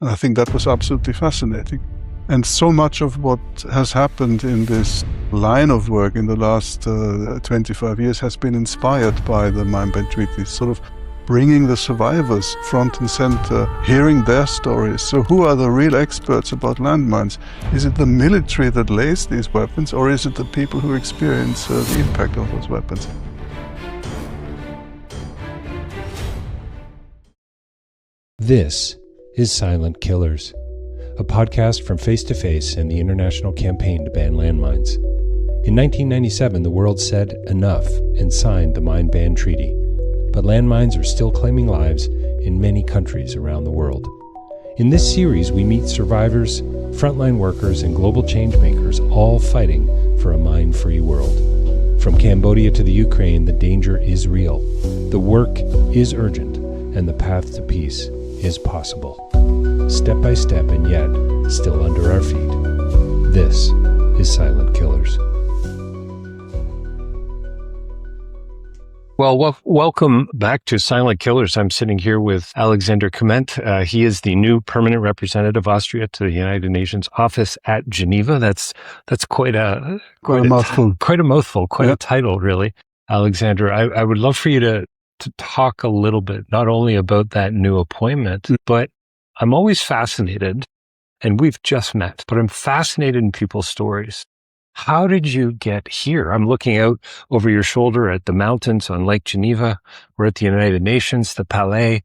And I think that was absolutely fascinating. And so much of what has happened in this line of work in the last 25 years has been inspired by the Mine Ban Treaty, sort of bringing the survivors front and center, hearing their stories. So who are the real experts about landmines? Is it the military that lays these weapons, or is it the people who experience the impact of those weapons? This is Silent Killers, a podcast from Face to Face and the international campaign to ban landmines. In 1997, the world said enough and signed the Mine Ban Treaty, but landmines are still claiming lives in many countries around the world. In this series, we meet survivors, frontline workers, and global changemakers, all fighting for a mine-free world. From Cambodia to the Ukraine, the danger is real. The work is urgent, and the path to peace is possible. Step by step, and yet still under our feet. This is Silent Killers. Well, welcome back to Silent Killers. I'm sitting here with Alexander Kmentt. He is the new permanent representative of Austria to the United Nations office at Geneva. That's quite a mouthful. Quite a title, really. Alexander, I would love for you to talk a little bit, not only about that new appointment, but I'm always fascinated, and we've just met, but I'm fascinated in people's stories. How did you get here? I'm looking out over your shoulder at the mountains on Lake Geneva. We're at the United Nations, the Palais.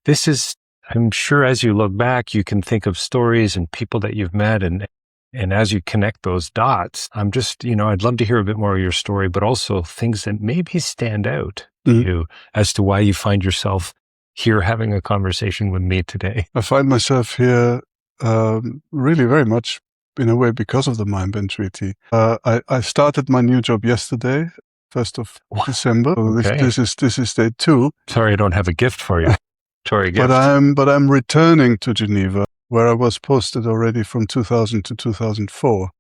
This is, I'm sure as you look back, you can think of stories and people that you've met, and as you connect those dots, I'm just, I'd love to hear a bit more of your story, but also things that maybe stand out to you as to why you find yourself here having a conversation with me today. I find myself here really very much in a way because of the Mine Ban Treaty. I started my new job yesterday, 1st of December. Okay. This is day 2. Sorry, I don't have a gift for you. Sorry, gift. But I'm returning to Geneva, where I was posted already from 2000 to 2004.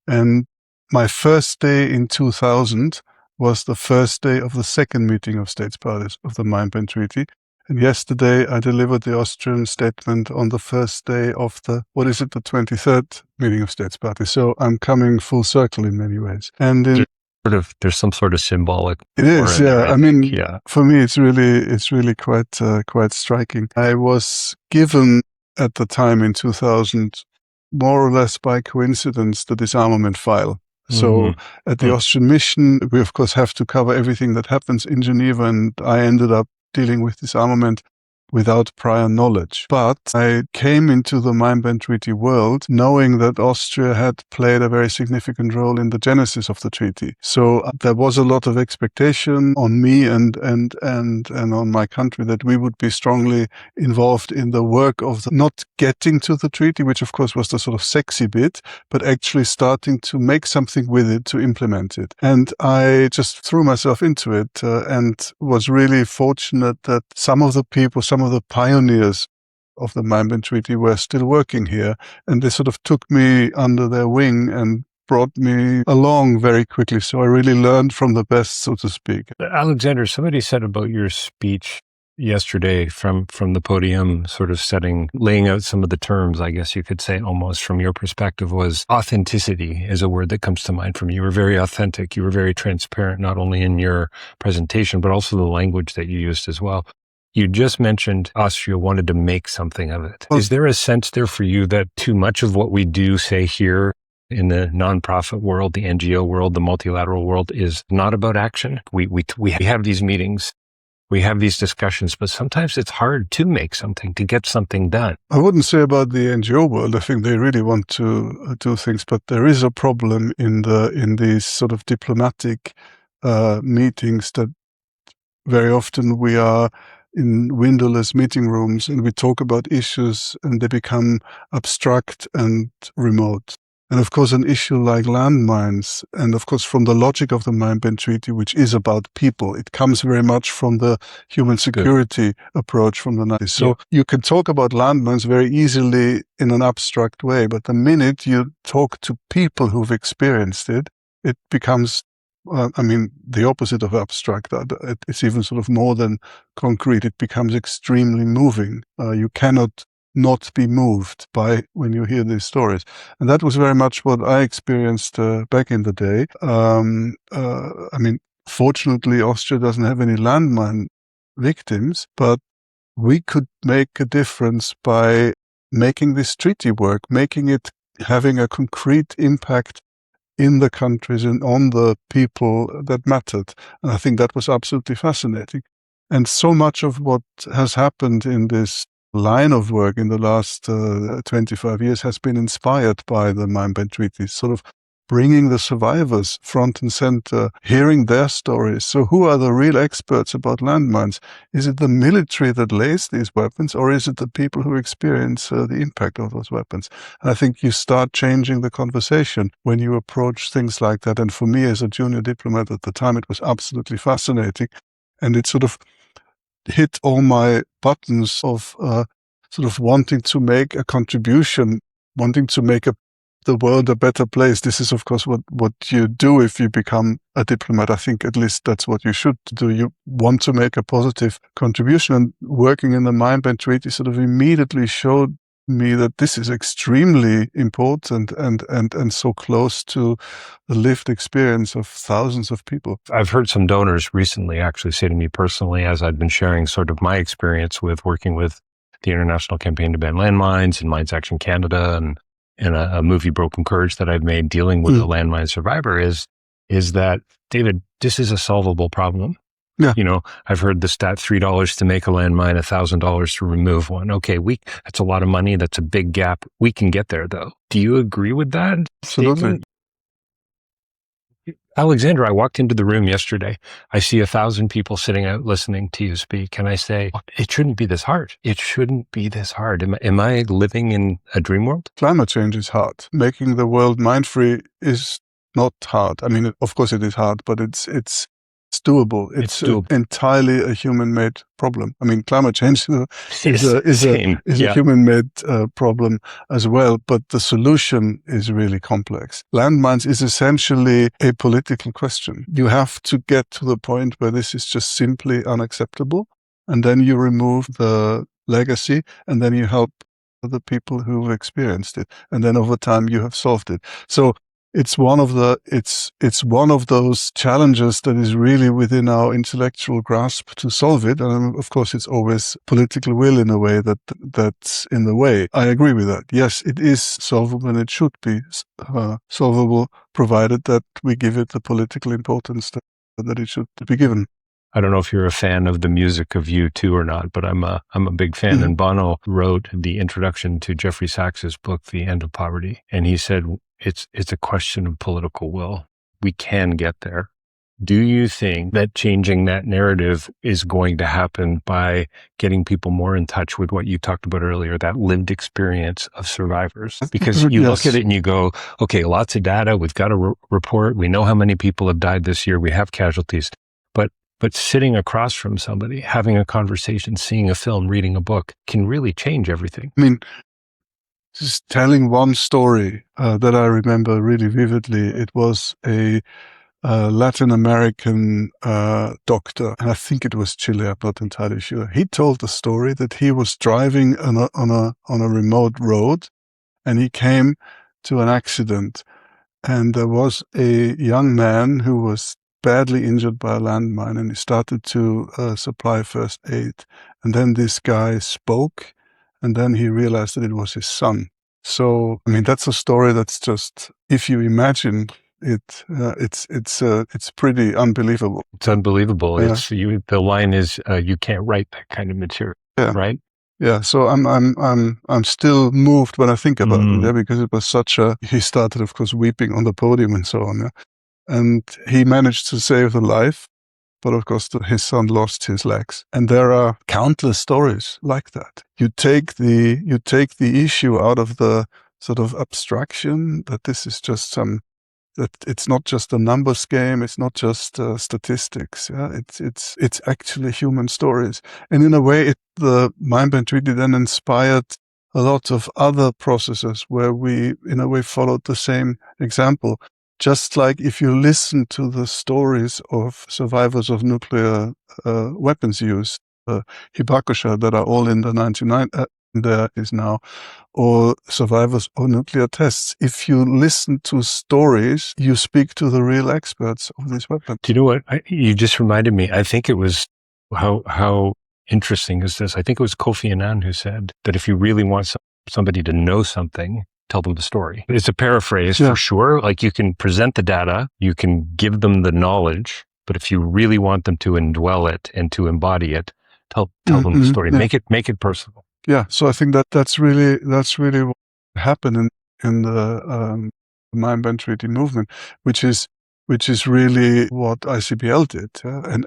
And my first day in 2000 was the first day of the second meeting of states parties of the Mine Ban Treaty. And yesterday I delivered the Austrian statement on the first day of the 23rd meeting of states parties. So I'm coming full circle in many ways. And there's some sort of symbolic. It is, yeah. For me, it's really quite striking. I was given at the time in 2000, more or less by coincidence, the disarmament file. So at the Austrian mission, we of course have to cover everything that happens in Geneva, and I ended up dealing with disarmament without prior knowledge. But I came into the Mine Ban Treaty world knowing that Austria had played a very significant role in the genesis of the treaty. So there was a lot of expectation on me and on my country that we would be strongly involved in the work of not getting to the treaty, which of course was the sort of sexy bit, but actually starting to make something with it, to implement it. And I just threw myself into it and was really fortunate that some of the pioneers of the Mine Ban Treaty were still working here, and they sort of took me under their wing and brought me along very quickly. So I really learned from the best, so to speak. Alexander, somebody said about your speech yesterday from the podium, sort of laying out some of the terms, I guess you could say almost from your perspective, was authenticity is a word that comes to mind from you. You were very authentic. You were very transparent, not only in your presentation, but also the language that you used as well. You just mentioned Austria wanted to make something of it. Is there a sense there for you that too much of what we do, say here in the nonprofit world, the NGO world, the multilateral world, is not about action? We have these meetings, we have these discussions, but sometimes it's hard to make something, to get something done. I wouldn't say about the NGO world. I think they really want to do things, but there is a problem in these sort of diplomatic meetings that very often we are in windowless meeting rooms and we talk about issues and they become abstract and remote. And of course, an issue like landmines, and of course, from the logic of the Mine Ban Treaty, which is about people, it comes very much from the human security approach from the 90s. So you can talk about landmines very easily in an abstract way, but the minute you talk to people who've experienced it, it becomes the opposite of abstract. It's even sort of more than concrete. It becomes extremely moving. You cannot not be moved by when you hear these stories. And that was very much what I experienced back in the day. I mean, fortunately, Austria doesn't have any landmine victims, but we could make a difference by making this treaty work, making it having a concrete impact in the countries and on the people that mattered. And I think that was absolutely fascinating. And so much of what has happened in this line of work in the last 25 years has been inspired by the Mine Ban Treaty, sort of bringing the survivors front and center, hearing their stories. So who are the real experts about landmines? Is it the military that lays these weapons, or is it the people who experience the impact of those weapons? And I think you start changing the conversation when you approach things like that. And for me, as a junior diplomat at the time, it was absolutely fascinating. And it sort of hit all my buttons of sort of wanting to make a contribution, wanting to make the world a better place. This is, of course, what you do if you become a diplomat. I think at least that's what you should do. You want to make a positive contribution. And working in the Mine Ban Treaty sort of immediately showed me that this is extremely important and so close to the lived experience of thousands of people. I've heard some donors recently actually say to me personally, as I've been sharing sort of my experience with working with the International Campaign to Ban Landmines and Mines Action Canada and a movie, Broken Courage, that I've made dealing with a landmine survivor is that, David, this is a solvable problem. Yeah. You know, I've heard the stat, $3 to make a landmine, $1,000 to remove one. Okay, that's a lot of money. That's a big gap. We can get there, though. Do you agree with that Absolutely. statement? Alexander, I walked into the room yesterday. I see 1,000 people sitting out listening to you speak, and I say, it shouldn't be this hard. It shouldn't be this hard. Am I living in a dream world? Climate change is hard. Making the world mine-free is not hard. I mean, of course it is hard, but it's doable. It's doable. Entirely a human-made problem. I mean, climate change is a human-made problem as well, but the solution is really complex. Landmines is essentially a political question. You have to get to the point where this is just simply unacceptable, and then you remove the legacy, and then you help the people who've experienced it, and then over time you have solved it. So it's one of those challenges that is really within our intellectual grasp to solve it. And of course, it's always political will in a way that's in the way. I agree with that. Yes, it is solvable, and it should be solvable, provided that we give it the political importance that it should be given. I don't know if you're a fan of the music of U2 or not, but I'm a big fan. Mm-hmm. And Bono wrote the introduction to Jeffrey Sachs's book, The End of Poverty. And he said, it's a question of political will. We can get there. Do you think that changing that narrative is going to happen by getting people more in touch with what you talked about earlier, that lived experience of survivors? Because you look at it and you go, okay, lots of data. We've got a report. We know how many people have died this year. We have casualties. But sitting across from somebody, having a conversation, seeing a film, reading a book can really change everything. I mean, just telling one story that I remember really vividly. It was a Latin American doctor, and I think it was Chile. I'm not entirely sure. He told the story that he was driving on a remote road, and he came to an accident, and there was a young man who was badly injured by a landmine, and he started to supply first aid. And then this guy spoke, and then he realized that it was his son. So, I mean, that's a story that's just, if you imagine it, it's pretty unbelievable. It's unbelievable. Yeah. The line is, you can't write that kind of material, right? Yeah, so I'm still moved when I think about it, because it was he started, of course, weeping on the podium and so on, yeah. And he managed to save the life, but of course his son lost his legs. And there are countless stories like that. You take the issue out of the sort of abstraction that this is just that it's not just a numbers game. It's not just statistics. Yeah, it's actually human stories. And in a way, the Mine Ban Treaty then inspired a lot of other processes where we, in a way, followed the same example. Just like if you listen to the stories of survivors of nuclear weapons use, Hibakusha, that are all in the there is now, or survivors of nuclear tests. If you listen to stories, you speak to the real experts of this weapon. Do you know what? You just reminded me. I think it was how interesting is this? I think it was Kofi Annan who said that if you really want somebody to know something, tell them the story. It's a paraphrase for sure. Like, you can present the data, you can give them the knowledge, but if you really want them to indwell it and to embody it, tell them the story. Make it personal. Yeah. So I think that's really what happened in the Mind-Bend Treaty movement, which is really what ICBL did, and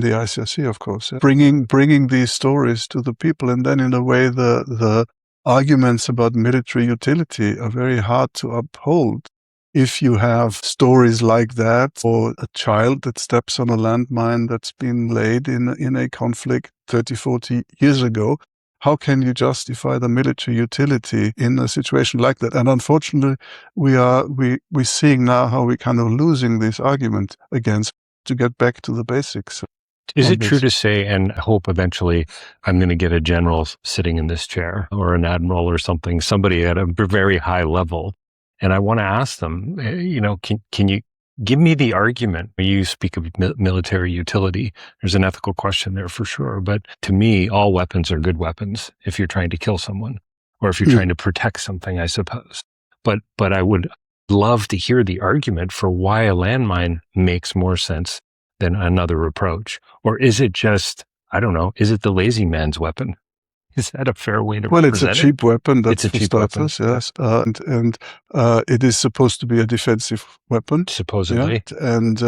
the ICRC, of course, bringing these stories to the people, and then in a way the arguments about military utility are very hard to uphold if you have stories like that, or a child that steps on a landmine that's been laid in a conflict 30, 40 years ago. How can you justify the military utility in a situation like that? And unfortunately, we're seeing now how we're kind of losing this argument against, to get back to the basics. Is it true to say, and I hope eventually I'm going to get a general sitting in this chair, or an admiral or something, somebody at a very high level, and I want to ask them, can you give me the argument? When you speak of military utility, there's an ethical question there for sure. But to me, all weapons are good weapons if you're trying to kill someone, or if you're trying to protect something, I suppose. But I would love to hear the argument for why a landmine makes more sense than another approach. Or is it just, I don't know, is it the lazy man's weapon? Is that a fair way to represent it? Well, it's a cheap weapon, that's it's a cheap starters, weapon. Yes. And it is supposed to be a defensive weapon. Supposedly. Yeah? And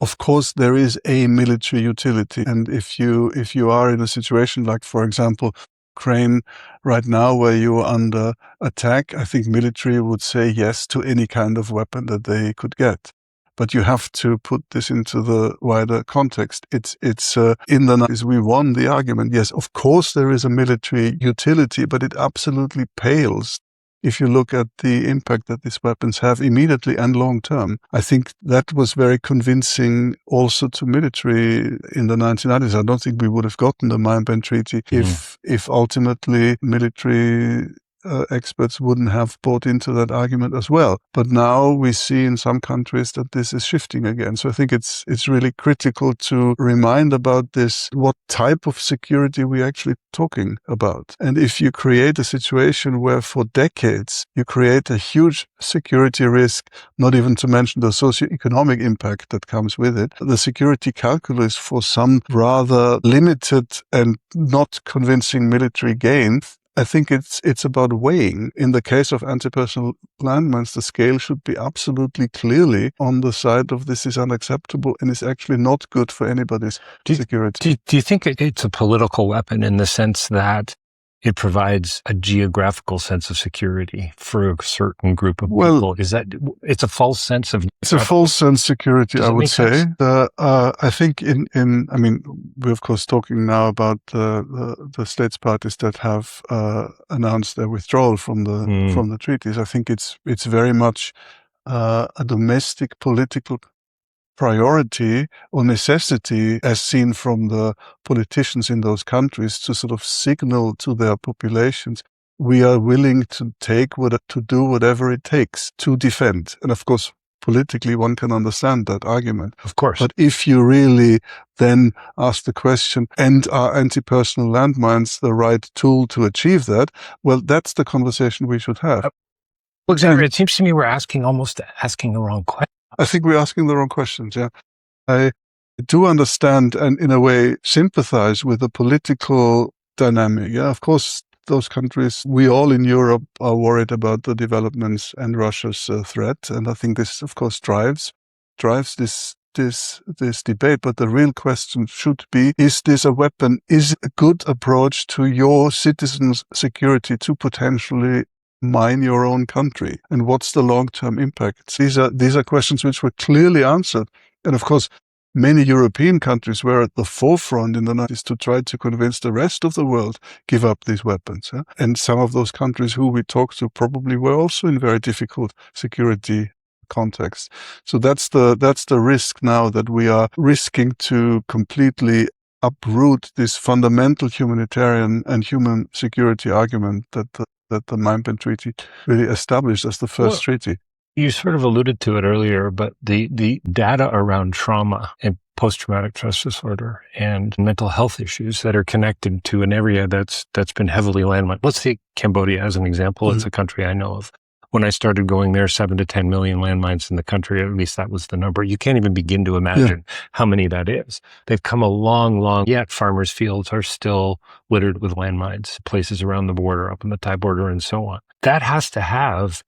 of course, there is a military utility. And if you are in a situation like, for example, Ukraine right now, where you are under attack, I think military would say yes to any kind of weapon that they could get. But you have to put this into the wider context. It's in the 90s we won the argument. Yes, of course there is a military utility, but it absolutely pales if you look at the impact that these weapons have immediately and long term. I think that was very convincing also to military in the 1990s. I don't think we would have gotten the Mind-Bend Treaty if ultimately military experts wouldn't have bought into that argument as well. But now we see in some countries that this is shifting again. So I think it's really critical to remind about this, what type of security we're actually talking about. And if you create a situation where for decades you create a huge security risk, not even to mention the socioeconomic impact that comes with it, the security calculus for some rather limited and not convincing military gain, I think it's about weighing. In the case of anti-personnel landmines, the scale should be absolutely clearly on the side of this is unacceptable and is actually not good for anybody's security. Do you think it's a political weapon in the sense that it provides a geographical sense of security for a certain group of people? Is that it's a false sense of? It's a false sense of security, I would say. I think I mean, we're of course talking now about the states parties that have announced their withdrawal from the treaties. I think it's very much a domestic political priority or necessity, as seen from the politicians in those countries, to sort of signal to their populations, we are willing to do whatever it takes to defend. And of course, politically, one can understand that argument. Of course. But if you really then ask the question, and are anti-personnel landmines the right tool to achieve that? Well, that's the conversation we should have. Alexander, it seems to me we're almost asking the wrong question. I think we're asking the wrong questions, yeah. I do understand and in a way sympathize with the political dynamic. Yeah, of course, those countries, we all in Europe are worried about the developments and Russia's threat. And I think this, of course, drives this debate. But the real question should be, is this a weapon? Is it a good approach to your citizens' security to potentially mine your own country, and what's the long-term impact? These are questions which were clearly answered, and of course many European countries were at the forefront in the 90s to try to convince the rest of the world give up these weapons. And some of those countries who we talked to probably were also in very difficult security contexts. So that's the risk now, that we are risking to completely uproot this fundamental humanitarian and human security argument that the Mine Treaty really established as the first treaty. You sort of alluded to it earlier, but the data around trauma and post-traumatic stress disorder and mental health issues that are connected to an area that's been heavily landmined. Let's take Cambodia as an example. It's a country I know of. When I started going there, 7 to 10 million landmines in the country, at least that was the number. You can't even begin to imagine how many that is. They've come a long, yet farmers' fields are still littered with landmines, places around the border, up on the Thai border and so on. That has to have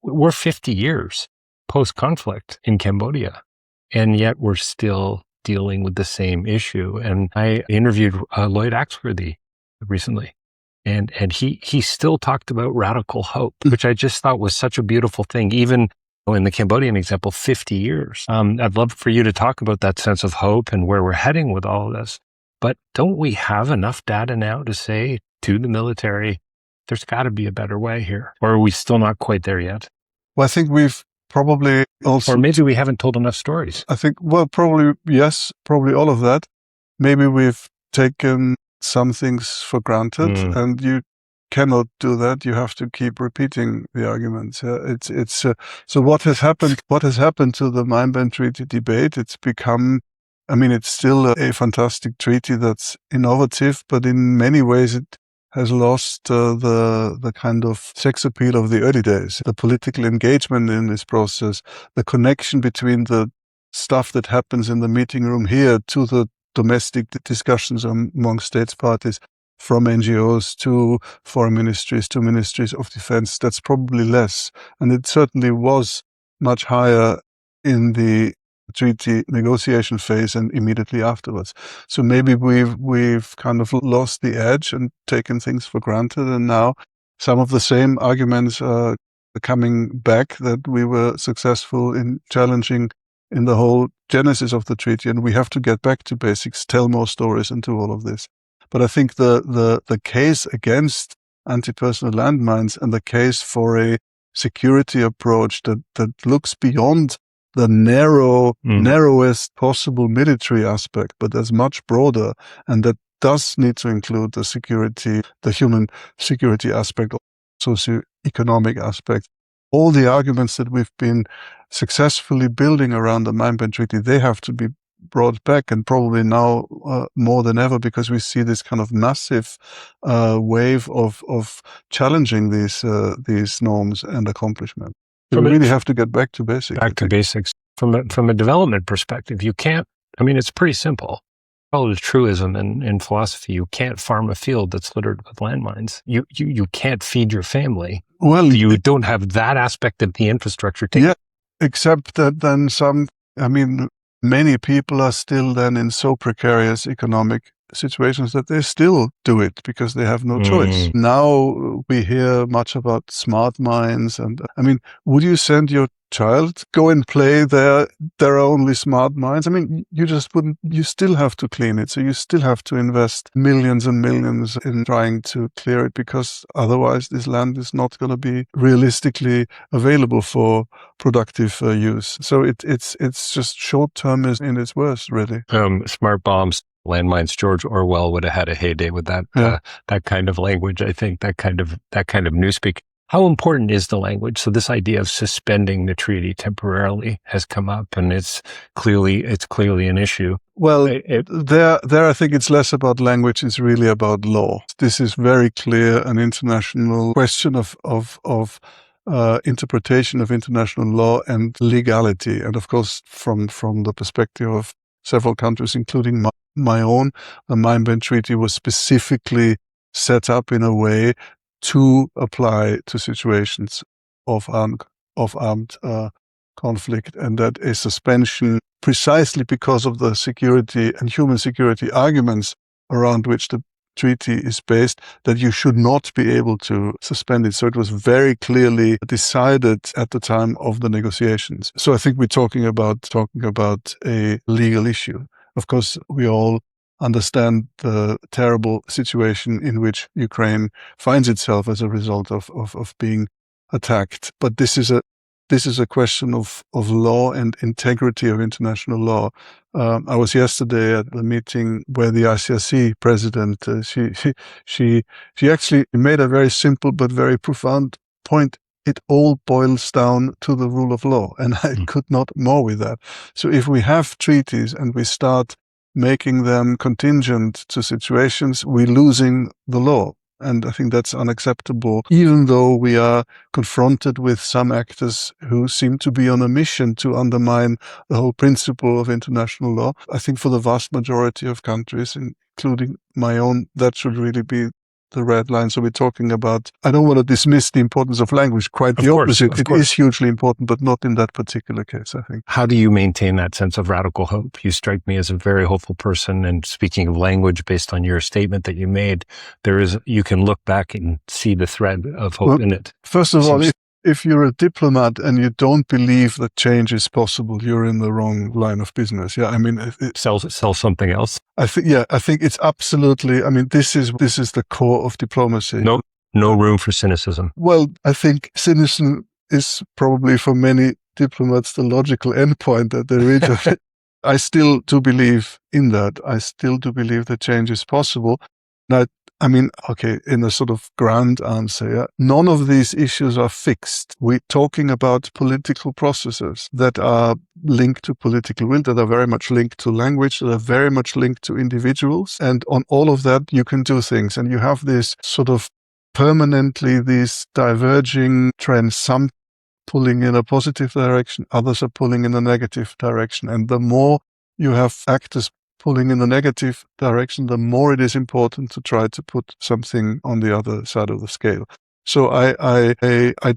we're 50 years post-conflict in Cambodia, and yet we're still dealing with the same issue. And I interviewed Lloyd Axworthy recently. And he still talked about radical hope, which I just thought was such a beautiful thing, even in the Cambodian example, 50 years. I'd love for you to talk about that sense of hope and where we're heading with all of this. But don't we have enough data now to say to the military, there's got to be a better way here? Or are we still not quite there yet? Well, I think we've probably also... Or maybe we haven't told enough stories. I think, well, probably, yes, probably all of that. Maybe we've taken some things for granted, and you cannot do that. You have to keep repeating the arguments. So what has happened to the Mine Treaty debate? It's become, it's still a fantastic treaty that's innovative, but in many ways it has lost the kind of sex appeal of the early days. The political engagement in this process, the connection between the stuff that happens in the meeting room here to the domestic discussions among states parties, from NGOs to foreign ministries to ministries of defense, that's probably less. And it certainly was much higher in the treaty negotiation phase and immediately afterwards. So maybe we've kind of lost the edge and taken things for granted. And now some of the same arguments are coming back that we were successful in challenging in the whole genesis of the treaty, and we have to get back to basics, tell more stories, and do all of this. But I think the case against anti-personnel landmines and the case for a security approach that looks beyond the narrowest possible military aspect, but that's much broader, and that does need to include the human security aspect, socio-economic aspect. All the arguments that we've been successfully building around the Mine Treaty, they have to be brought back, and probably now more than ever, because we see this kind of massive wave of challenging these norms and accomplishments. We really have to get back to basics. Back to basics. From a development perspective, you can't, it's pretty simple. Well, it's truism in philosophy. You can't farm a field that's littered with landmines. You can't feed your family. Well, you don't have that aspect of the infrastructure. Yeah, except that then many people are still then in so precarious economic situations that they still do it because they have no choice. Now we hear much about smart mines, and would you send your child go and play there are only smart mines? You just wouldn't. You still have to clean it, so you still have to invest millions and millions in trying to clear it, because otherwise this land is not going to be realistically available for productive use. So it's just short-termism in its worst, really. Smart bombs, landmines. George Orwell would have had a heyday with that that kind of language. I think that kind of newspeak. How important is the language? So this idea of suspending the treaty temporarily has come up, and it's clearly an issue. Well, there I think it's less about language; it's really about law. This is very clear an international question of interpretation of international law and legality, and of course, from the perspective of several countries, including my own, the Mine Treaty was specifically set up in a way to apply to situations of armed conflict, and that a suspension, precisely because of the security and human security arguments around which the treaty is based, that you should not be able to suspend it. So it was very clearly decided at the time of the negotiations. So I think we're talking about a legal issue. Of course, we all understand the terrible situation in which Ukraine finds itself as a result of being attacked. But this is this is a question of law and integrity of international law. I was yesterday at the meeting where the ICRC president, she actually made a very simple but very profound point. It all boils down to the rule of law, and I could not more with that. So if we have treaties and we start making them contingent to situations, we're losing the law. And I think that's unacceptable, even though we are confronted with some actors who seem to be on a mission to undermine the whole principle of international law. I think for the vast majority of countries, including my own, that should really be the red line. So we're talking about, I don't want to dismiss the importance of language, quite the opposite. It is hugely important, but not in that particular case, I think. How do you maintain that sense of radical hope? You strike me as a very hopeful person. And speaking of language, based on your statement that you made, you can look back and see the thread of hope in it. First of all, if you're a diplomat and you don't believe that change is possible, you're in the wrong line of business. Yeah, I mean, sell something else. I think it's absolutely. I mean, this is the core of diplomacy. No room for cynicism. Well, I think cynicism is probably for many diplomats the logical endpoint that they reach. I still do believe in that. I still do believe that change is possible. Now, I mean, okay, in a sort of grand answer, none of these issues are fixed. We're talking about political processes that are linked to political will, that are very much linked to language, that are very much linked to individuals. And on all of that, you can do things. And you have this sort of permanently, these diverging trends, some pulling in a positive direction, others are pulling in a negative direction. And the more you have actors pulling in the negative direction, the more it is important to try to put something on the other side of the scale. So I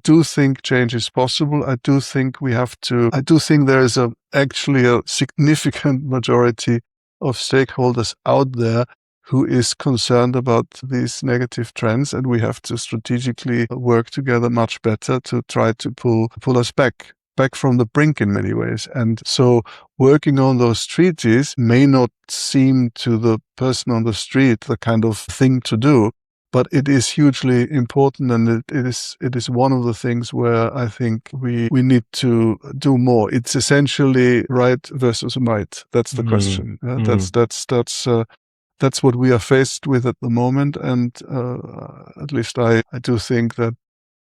do think change is possible. I do think there is actually a significant majority of stakeholders out there who is concerned about these negative trends, and we have to strategically work together much better to try to pull us back from the brink in many ways. And so working on those treaties may not seem to the person on the street the kind of thing to do, but it is hugely important, and it is one of the things where I think we need to do more. It's essentially right versus might. That's the question. That's what we are faced with at the moment, and at least I do think that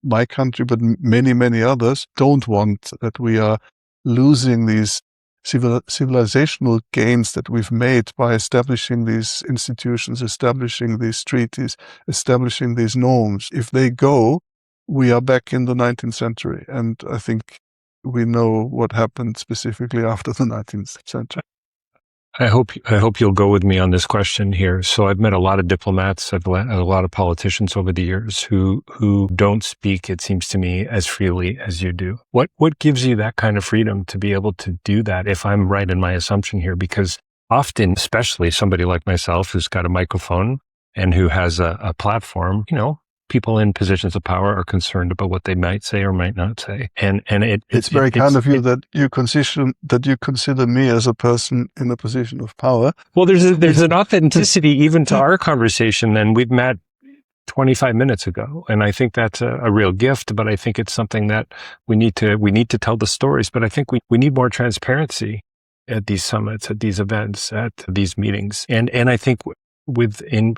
my country, but many, many others, don't want that we are losing these civilizational gains that we've made by establishing these institutions, establishing these treaties, establishing these norms. If they go, we are back in the 19th century. And I think we know what happened specifically after the 19th century. I hope you'll go with me on this question here. So I've met a lot of diplomats, I've met a lot of politicians over the years who don't speak, it seems to me, as freely as you do. What gives you that kind of freedom to be able to do that, if I'm right in my assumption here? Because often, especially somebody like myself who's got a microphone and who has a platform, people in positions of power are concerned about what they might say or might not say. And it's very kind of you that you consider me as a person in a position of power. Well, there's an authenticity even to our conversation, and we've met 25 minutes ago. And I think that's a real gift, but I think it's something that we need to tell the stories. But I think we need more transparency at these summits, at these events, at these meetings. And I think within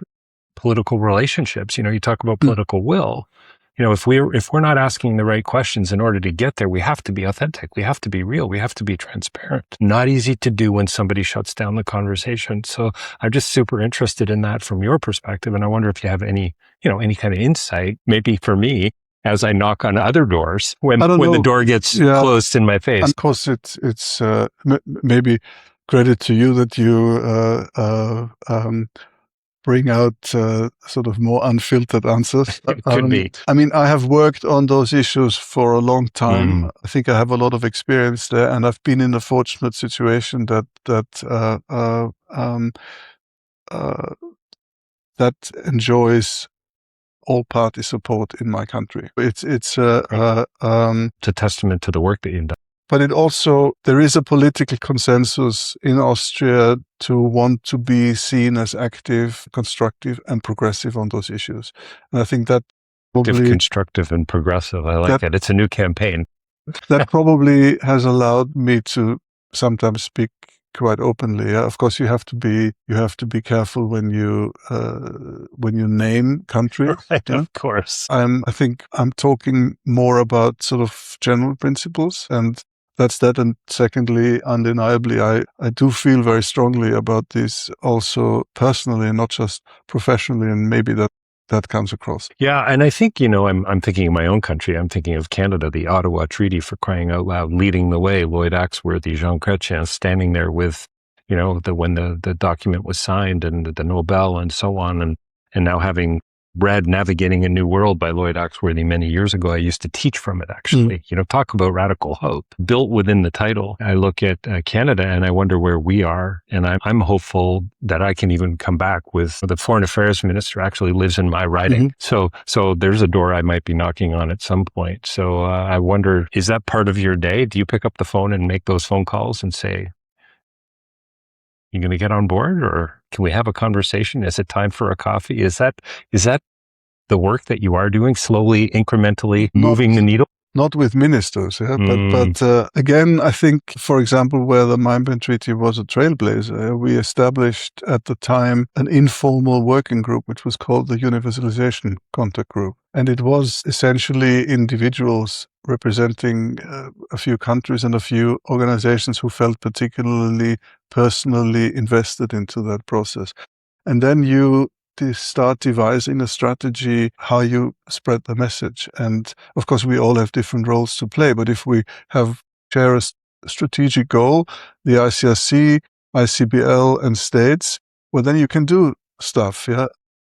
political relationships, you talk about political will. If we're not asking the right questions in order to get there, we have to be authentic. We have to be real. We have to be transparent. Not easy to do when somebody shuts down the conversation. So I'm just super interested in that from your perspective. And I wonder if you have any kind of insight, maybe for me, as I knock on other doors when the door gets closed in my face. Of course, it's maybe credit to you that you bring out sort of more unfiltered answers. It could be. I mean, I have worked on those issues for a long time. I think I have a lot of experience there, and I've been in a fortunate situation that enjoys all party support in my country. It's a testament to the work that you've done. But there is a political consensus in Austria to want to be seen as active, constructive, and progressive on those issues. And I think that constructive and progressive. I like it. It's a new campaign. that probably has allowed me to sometimes speak quite openly. Of course, you have to be careful when you name countries. Right, of course. I think I'm talking more about sort of general principles, and that's that. And secondly, undeniably, I do feel very strongly about this also personally, not just professionally, and maybe that comes across. Yeah, and I think, I'm thinking of my own country. I'm thinking of Canada, the Ottawa Treaty, for crying out loud, leading the way, Lloyd Axworthy, Jean Chrétien, standing there with, when the document was signed and the Nobel and so on, and now having read Navigating a New World by Lloyd Axworthy many years ago. I used to teach from it, actually. Talk about radical hope. Built within the title, I look at Canada and I wonder where we are. And I'm hopeful that I can even come back with the foreign affairs minister actually lives in my riding. So there's a door I might be knocking on at some point. So I wonder, is that part of your day? Do you pick up the phone and make those phone calls and say, you going to get on board, or can we have a conversation? Is it time for a coffee? Is that the work that you are doing, slowly, incrementally moving the needle? Not with ministers, but again, I think, for example, where the Mine Treaty was a trailblazer, we established at the time an informal working group, which was called the Universalization Contact Group. And it was essentially individuals representing a few countries and a few organizations who felt particularly personally invested into that process. And then you start devising a strategy how you spread the message. And of course, we all have different roles to play. But if we share a strategic goal, the ICRC, ICBL, and states, well, then you can do stuff.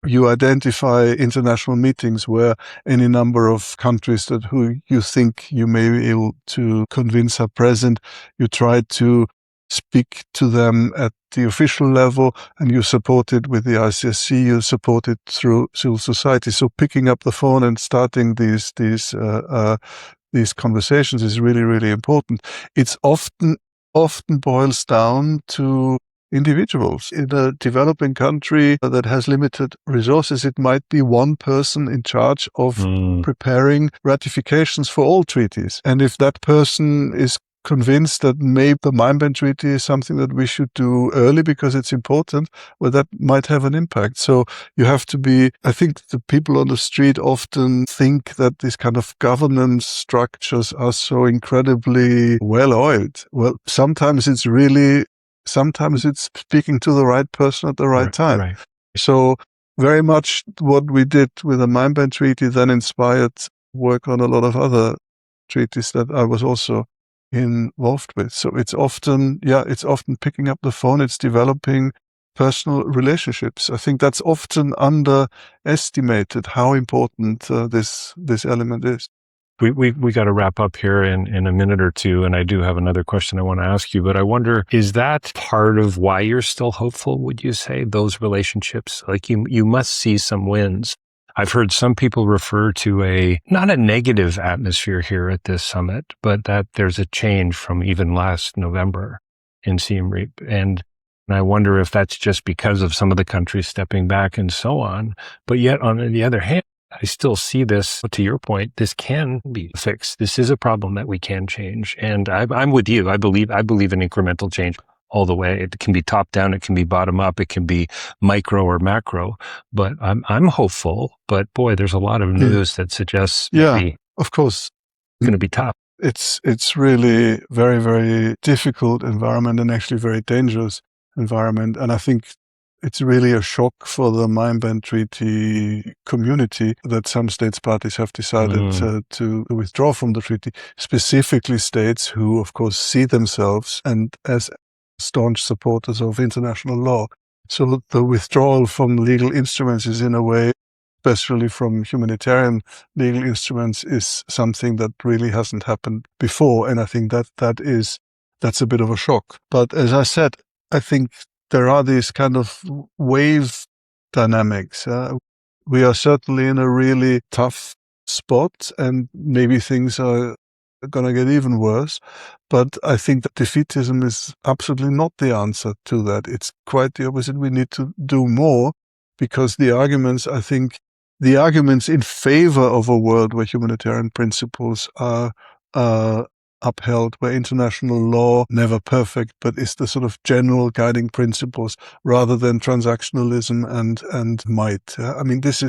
You identify international meetings where any number of countries who you think you may be able to convince are present. You try to speak to them at the official level, and you support it with the ICSC, you support it through civil society. So picking up the phone and starting these conversations is really, really important. It's often boils down to individuals. In a developing country that has limited resources, it might be one person in charge of preparing ratifications for all treaties. And if that person is convinced that maybe the Mine Treaty is something that we should do early because it's important, well, that might have an impact. So you have to be, I think the people on the street often think that these kind of governance structures are so incredibly well-oiled. Well, sometimes it's speaking to the right person at the right time. Right. So very much what we did with the Mine Treaty then inspired work on a lot of other treaties that I was also involved with. So it's often picking up the phone, it's developing personal relationships. I think that's often underestimated how important this element is. We got to wrap up here in a minute or two, and I do have another question I want to ask you, but I wonder, is that part of why you're still hopeful, would you say, those relationships? Like you must see some wins. I've heard some people refer to not a negative atmosphere here at this summit, but that there's a change from even last November in Siem Reap. And I wonder if that's just because of some of the countries stepping back and so on. But yet, on the other hand, I still see this, to your point, this can be fixed. This is a problem that we can change. And I'm with you. I believe in incremental change all the way. It can be top down, it can be bottom up, it can be micro or macro. But I'm hopeful. But boy, there's a lot of news that suggests of course, it's going to be tough. It's really very, very difficult environment, and actually very dangerous environment. And I think it's really a shock for the Mine Treaty community that some states parties have decided to withdraw from the treaty, specifically states who, of course, see themselves and as staunch supporters of international law. So the withdrawal from legal instruments is, in a way, especially from humanitarian legal instruments, is something that really hasn't happened before. And I think that's a bit of a shock. But as I said, I think there are these kind of wave dynamics. We are certainly in a really tough spot, and maybe things are going to get even worse. But I think that defeatism is absolutely not the answer to that. It's quite the opposite. We need to do more, because the arguments in favor of a world where humanitarian principles are upheld, where international law, never perfect, but is the sort of general guiding principles rather than transactionalism and might. I mean, this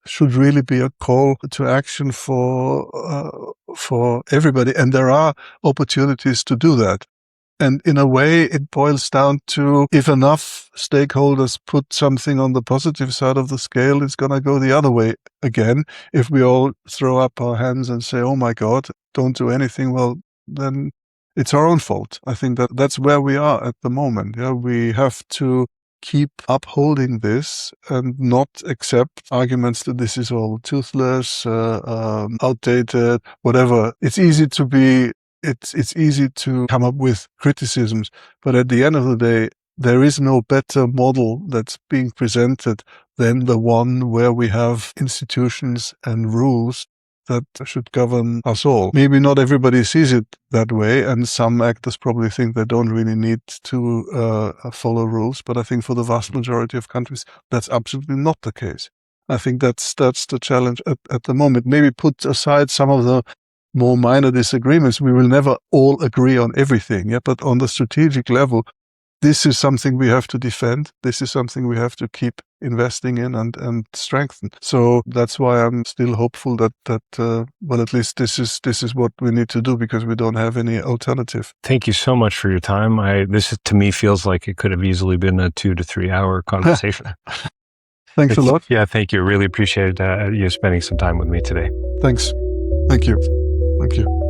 should really be a call to action for everybody, and there are opportunities to do that. And in a way, it boils down to, if enough stakeholders put something on the positive side of the scale, it's going to go the other way again. If we all throw up our hands and say, oh my God, don't do anything, well, then it's our own fault. I think that's where we are at the moment. Yeah, we have to keep upholding this and not accept arguments that this is all toothless, outdated, whatever. It's easy to come up with criticisms, but at the end of the day, there is no better model that's being presented than the one where we have institutions and rules that should govern us all. Maybe not everybody sees it that way, and some actors probably think they don't really need to follow rules, but I think for the vast majority of countries, that's absolutely not the case. I think that's the challenge at the moment. Maybe put aside some of the more minor disagreements. We will never all agree on everything, yeah. But on the strategic level, this is something we have to defend. This is something we have to keep investing in and strengthen. So that's why I'm still hopeful that well, at least this is what we need to do, because we don't have any alternative. Thank you so much for your time. This to me feels like it could have easily been a 2 to 3 hour conversation. Thanks a lot. Yeah, thank you. Really appreciated you spending some time with me today. Thanks. Thank you. Thank you.